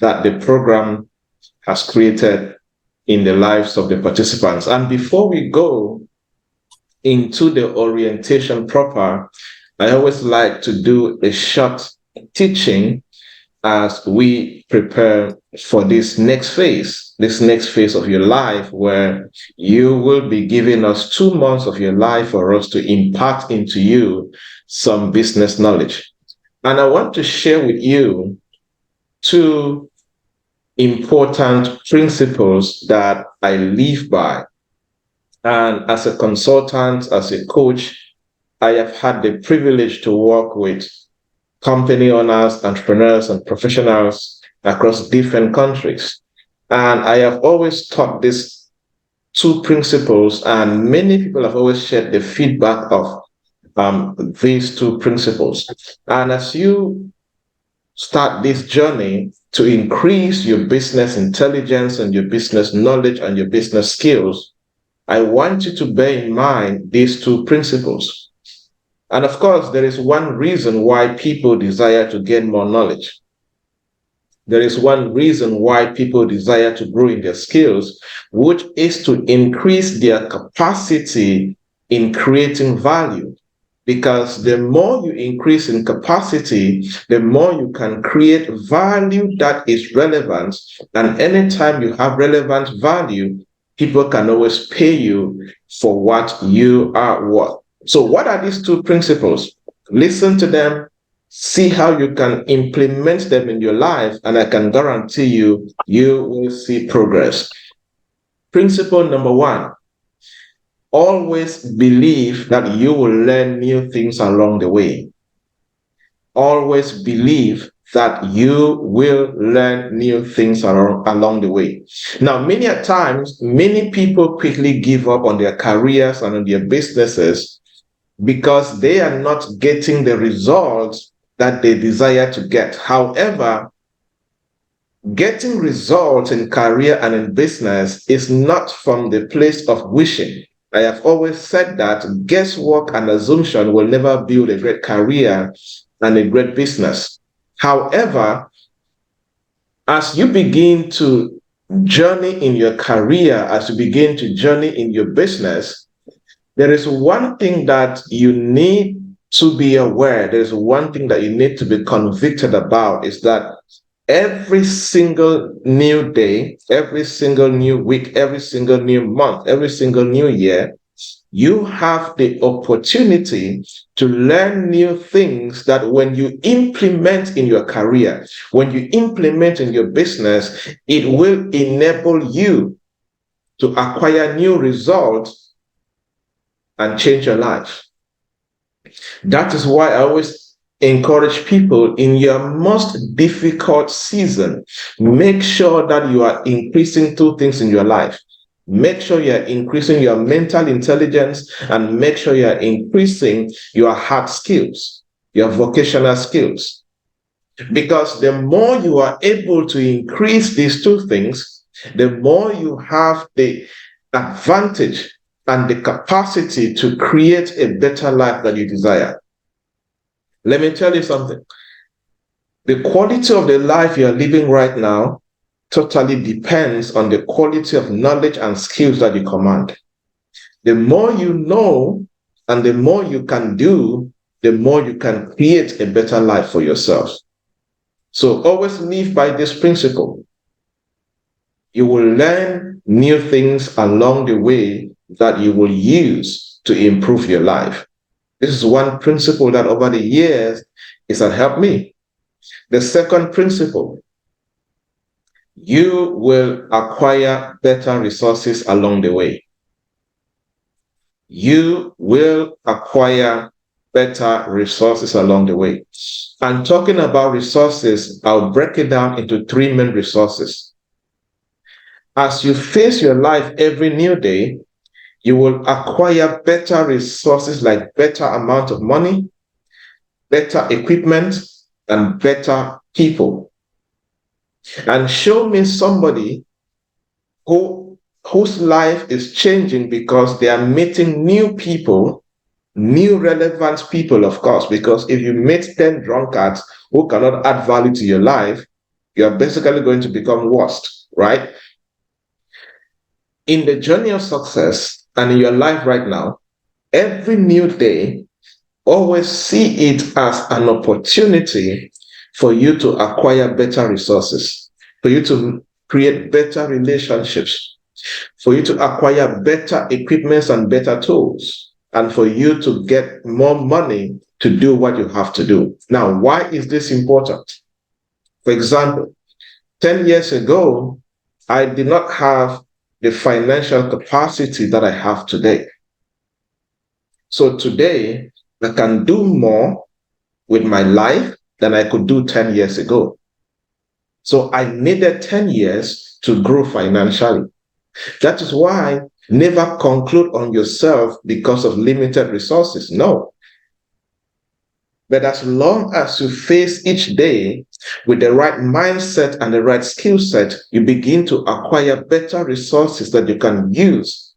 that the program has created in the lives of the participants. And before we go into the orientation proper, I always like to do a short teaching as we prepare for this next phase of your life, where you will be giving us 2 months of your life for us to impart into you some business knowledge. And I want to share with you two important principles that I live by. And as a consultant, as a coach, I have had the privilege to work with company owners, entrepreneurs, and professionals across different countries. And I have always taught these two principles, and many people have always shared the feedback of these two principles. And as you start this journey to increase your business intelligence and your business knowledge and your business skills, I want you to bear in mind these two principles. And of course, there is one reason why people desire to gain more knowledge. There is one reason why people desire to grow in their skills, which is to increase their capacity in creating value. Because the more you increase in capacity, the more you can create value that is relevant. And anytime you have relevant value, people can always pay you for what you are worth. So, what are these two principles? Listen to them, see how you can implement them in your life, and I can guarantee you, you will see progress. Principle number one: always believe that you will learn new things along the way. Always believe that you will learn new things along the way. Now, many times, many people quickly give up on their careers and on their businesses because they are not getting the results that they desire to get. However, getting results in career and in business is not from the place of wishing. I have always said that guesswork and assumption will never build a great career and a great business. However, as you begin to journey in your career, as you begin to journey in your business, there is one thing that you need to be aware. There's one thing that you need to be convicted about, is that every single new day, every single new week, every single new month, every single new year, you have the opportunity to learn new things that when you implement in your career, when you implement in your business, it will enable you to acquire new results and change your life. That is why I always encourage people, in your most difficult season, make sure that you are increasing two things in your life. Make sure you're increasing your mental intelligence, and make sure you're increasing your hard skills, your vocational skills. Because the more you are able to increase these two things, the more you have the advantage and the capacity to create a better life that you desire. Let me tell you something. The quality of the life you're living right now totally depends on the quality of knowledge and skills that you command. The more you know and the more you can do, the more you can create a better life for yourself. So always live by this principle. You will learn new things along the way that you will use to improve your life. This is one principle that over the years has helped me. The second principle: you will acquire better resources along the way. You will acquire better resources along the way. And talking about resources, I'll break it down into three main resources. As you face your life every new day, you will acquire better resources like better amount of money, better equipment, and better people. And show me somebody whose life is changing because they are meeting new people, new relevant people, of course, because if you meet 10 drunkards who cannot add value to your life, you're basically going to become worse, right? In the journey of success and in your life right now, every new day, always see it as an opportunity for you to acquire better resources, for you to create better relationships, for you to acquire better equipments and better tools, and for you to get more money to do what you have to do. Now, why is this important? For example, 10 years ago, I did not have the financial capacity that I have today. So today, I can do more with my life than I could do 10 years ago. So I needed 10 years to grow financially. That is why never conclude on yourself because of limited resources. No. But as long as you face each day with the right mindset and the right skill set, you begin to acquire better resources that you can use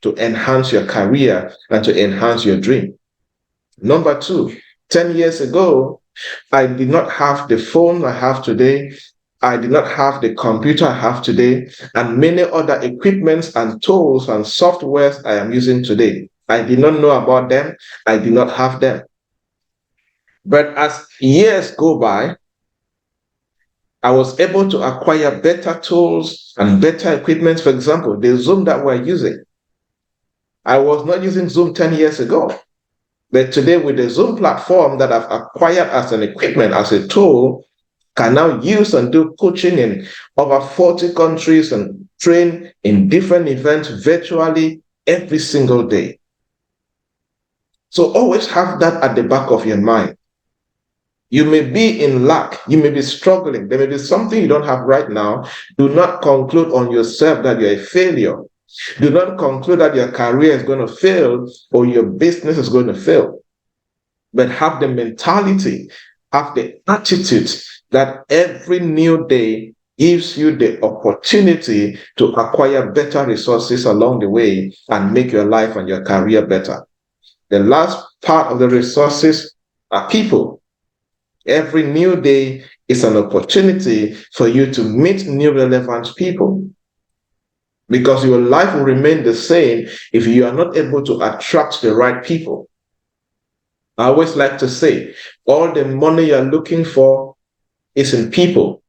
to enhance your career and to enhance your dream. Number two, 10 years ago, I did not have the phone I have today. I did not have the computer I have today, and many other equipments and tools and softwares I am using today. I did not know about them. I did not have them. But as years go by, I was able to acquire better tools and better equipment. For example, the Zoom that we're using. I was not using Zoom 10 years ago. But today, with the Zoom platform that I've acquired as an equipment, as a tool, can now use and do coaching in over 40 countries and train in different events virtually every single day. So always have that at the back of your mind. You may be in lack, you may be struggling, there may be something you don't have right now. Do not conclude on yourself that you're a failure. Do not conclude that your career is going to fail or your business is going to fail. But have the mentality, have the attitude that every new day gives you the opportunity to acquire better resources along the way and make your life and your career better. The last part of the resources are people. Every new day is an opportunity for you to meet new relevant people, because your life will remain the same if you are not able to attract the right people. I always like to say, all the money you're looking for is in people.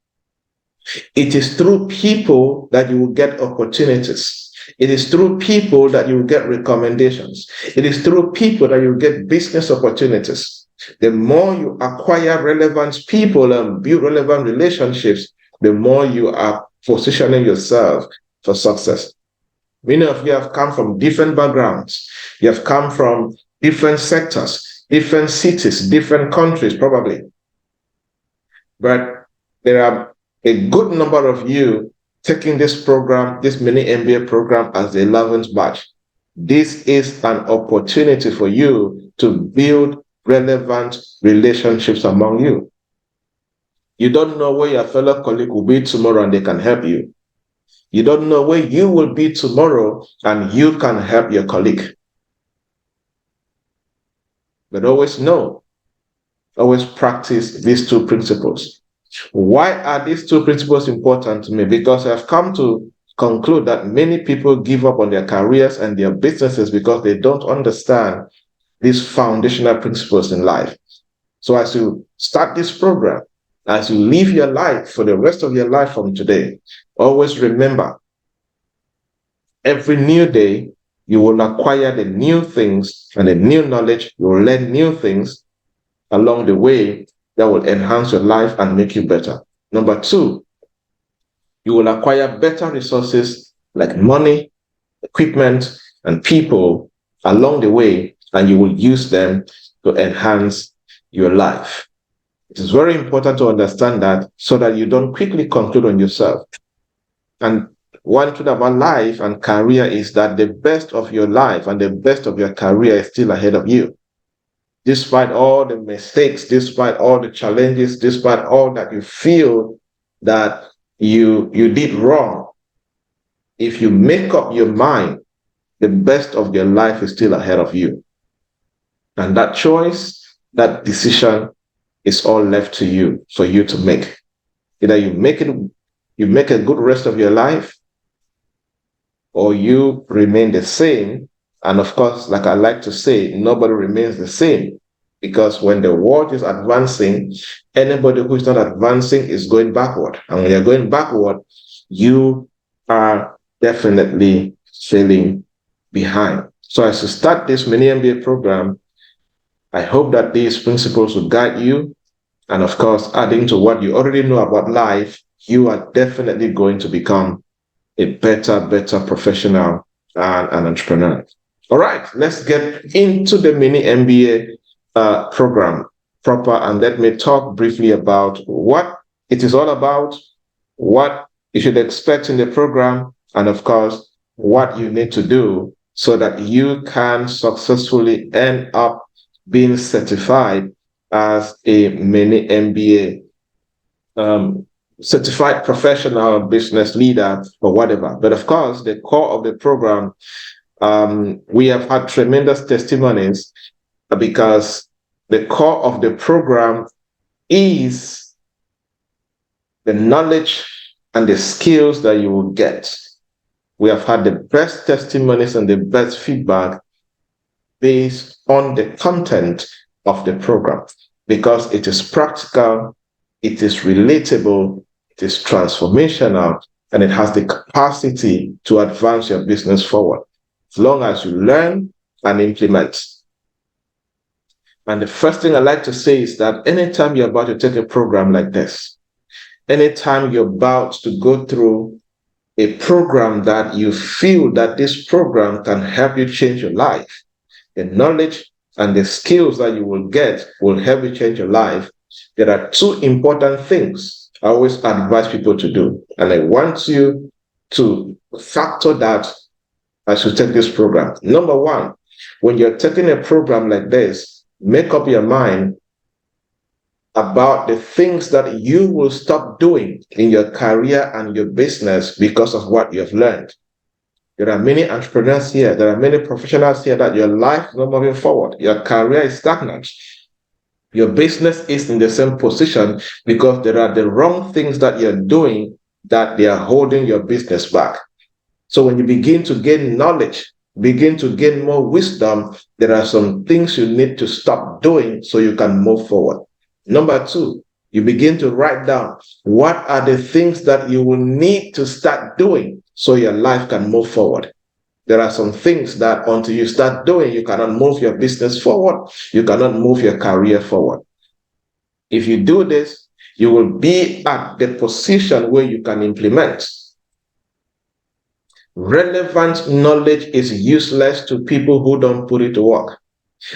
It is through people that you will get opportunities. It is through people that you will get recommendations. It is through people that you will get business opportunities. The more you acquire relevant people and build relevant relationships, the more you are positioning yourself for success. Many of you have come from different backgrounds. You have come from different sectors, different cities, different countries, probably. But there are a good number of you taking this program, this mini MBA program, as the 11th batch. This is an opportunity for you to build relevant relationships among you. You don't know where your fellow colleague will be tomorrow and they can help you. You don't know where you will be tomorrow and you can help your colleague. But always know, always practice these two principles. Why are these two principles important to me? Because I've come to conclude that many people give up on their careers and their businesses because they don't understand these foundational principles in life. So as you start this program, as you live your life for the rest of your life from today, always remember, every new day, you will acquire the new things and the new knowledge. You will learn new things along the way that will enhance your life and make you better. Number two, you will acquire better resources like money, equipment, and people along the way, and you will use them to enhance your life. It is very important to understand that so that you don't quickly conclude on yourself. And one truth about life and career is that the best of your life and the best of your career is still ahead of you. Despite all the mistakes, despite all the challenges, despite all that you feel that you did wrong, if you make up your mind, the best of your life is still ahead of you. And that choice, that decision is all left to you for you to make. Either you make a good rest of your life, or you remain the same. And of course, like I like to say, nobody remains the same, because when the world is advancing, anybody who is not advancing is going backward. And when you're going backward, you are definitely failing behind. So as you start this mini MBA program, I hope that these principles will guide you. And of course, adding to what you already know about life, you are definitely going to become a better professional and an entrepreneur. All right, let's get into the mini MBA program proper, and let me talk briefly about what it is all about, what you should expect in the program, and of course, what you need to do so that you can successfully end up being certified as a mini MBA certified professional business leader or whatever. But of course, the core of the program, we have had tremendous testimonies, because the core of the program is the knowledge and the skills that you will get. We have had the best testimonies and the best feedback based on the content of the program, because it is practical, it is relatable, it is transformational, and it has the capacity to advance your business forward, as long as you learn and implement. And the first thing I like to say is that anytime you're about to take a program like this, anytime you're about to go through a program that you feel that this program can help you change your life, the knowledge and the skills that you will get will help you change your life. There are two important things I always advise people to do, and I want you to factor that as you take this program. Number one, when you're taking a program like this, make up your mind about the things that you will stop doing in your career and your business because of what you've learned. There are many entrepreneurs here, there are many professionals here that your life is not moving forward. Your career is stagnant. Your business is in the same position because there are the wrong things that you're doing that they are holding your business back. So when you begin to gain knowledge, begin to gain more wisdom, there are some things you need to stop doing so you can move forward. Number two, you begin to write down what are the things that you will need to start doing so your life can move forward. There are some things that until you start doing, you cannot move your business forward, you cannot move your career forward. If you do this, you will be at the position where you can implement. Relevant knowledge is useless to people who don't put it to work.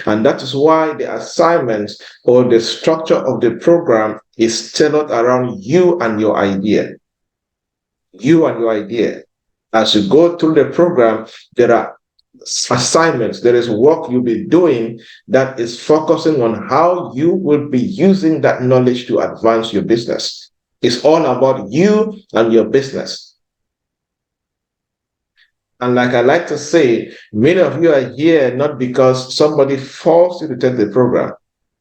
And that is why the assignments or the structure of the program is tailored around you and your idea. You and your idea. As you go through the program, there are assignments, there is work you'll be doing that is focusing on how you will be using that knowledge to advance your business. It's all about you and your business. And like I like to say, many of you are here not because somebody forced you to take the program.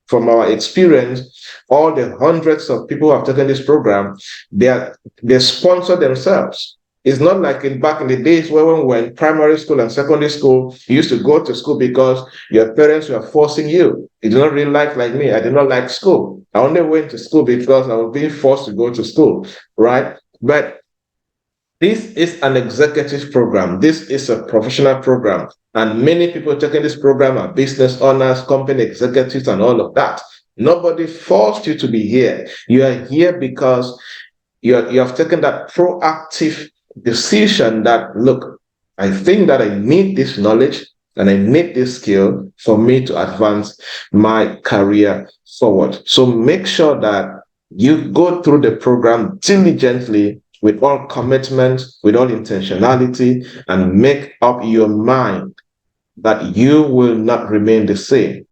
From our experience, all the hundreds of people who have taken this program, they sponsor themselves. It's not like back in the days when we were in primary school and secondary school, you used to go to school because your parents were forcing you. You did not really like me. I did not like school. I only went to school because I was being forced to go to school, right? But this is an executive program. This is a professional program. And many people taking this program are business owners, company executives, and all of that. Nobody forced you to be here. You are here because you have taken that proactive decision that, look, I think that I need this knowledge and I need this skill for me to advance my career forward. So make sure that you go through the program diligently, with all commitment, with all intentionality, and make up your mind that you will not remain the same.